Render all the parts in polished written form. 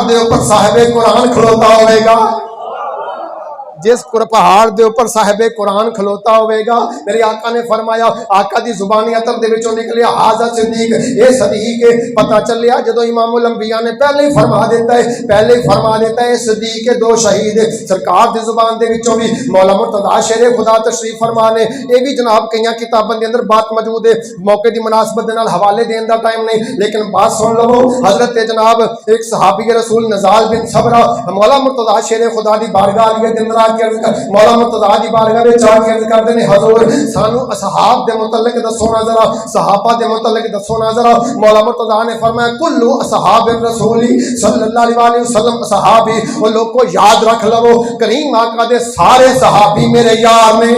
دے اوپر صاحب قرآن کھلوتا ہوئے گا، جس پہاڑ دے اوپر صاحب قرآن کھلوتا ہوئے گا، میرے آقا نے فرمایا، آقا دی زبانی عطر دے وچوں نکلیا حاضر صدیق، اے صدیق پتہ چلیا جدو امام الانبیاء نے پہلے ہی فرما دیتا ہے صدیق دو شہید سرکار دی زبان دے وچوں بھی مولا مرتضی شیر خدا تشریف فرما نے، اے بھی جناب کئیاں کتاباں دے اندر بات موجود ہے، موقع دی مناسبت دے نال حوالے دین دا ٹائم نہیں، لیکن بات سن لو، حضرت جناب ایک صحابی رسول نزال بن صبرہ مولا مرتضی شیر خدا دی بارگاہ علیہ دے اندر مولا مرتضی دی بارگاہ وچ آ کے عرض کردے نے حضور سانو اصحاب دے متعلق دسو نا ذرا، صحابہ دے متعلق دسو نا ذرا۔ مولا مرتضی نے فرمایا کل اصحاب الرسول صلی اللہ علیہ وسلم صحابی، وہ لوگ کو یاد رکھ لو کریم آقا دے سارے صحابی میرے یار نے،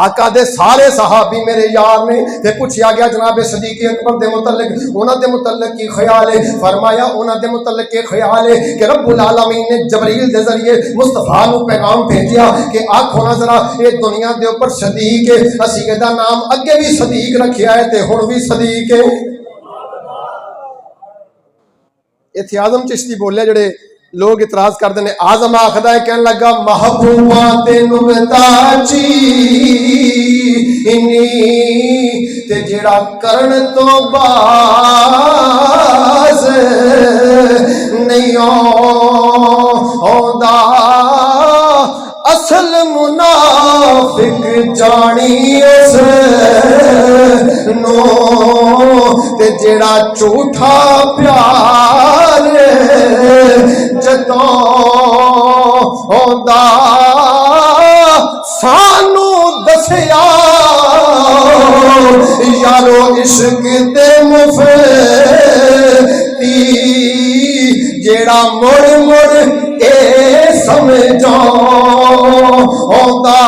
آقا دے سارے صحابی میرے یار نے۔ تے پوچھیا گیا جناب صدیق اکبر دے متعلق، انہاں دے متعلق کی خیال ہے؟ فرمایا انہاں دے متعلق کی خیال ہے کہ رب العالمین نے جبریل دے ذریعے مصطفیٰ نو پیغام بھیجیا کہ آکھو نا ذرا اے دنیا دے اوپر صدیق ہے، اسی دا نام اگے بھی صدیق رکھیا ہے تے ہن بھی صدیق ہے۔ ایتھے اعظم چشتی بولے جڑے لوگ اعتراض کر دے نے، اعظم آخدا ہے کہن لگا محبوباں تینو بتاچی انی تے جڑا کرن تو باز نہیں آندا اصل منافق جانی اس نو تے جڑا جھوٹا پیار جتوں ہوندا سانو دسیا یارو عشق دے مفتی جیڑا مڑ مڑ اے سمجھو ہوندا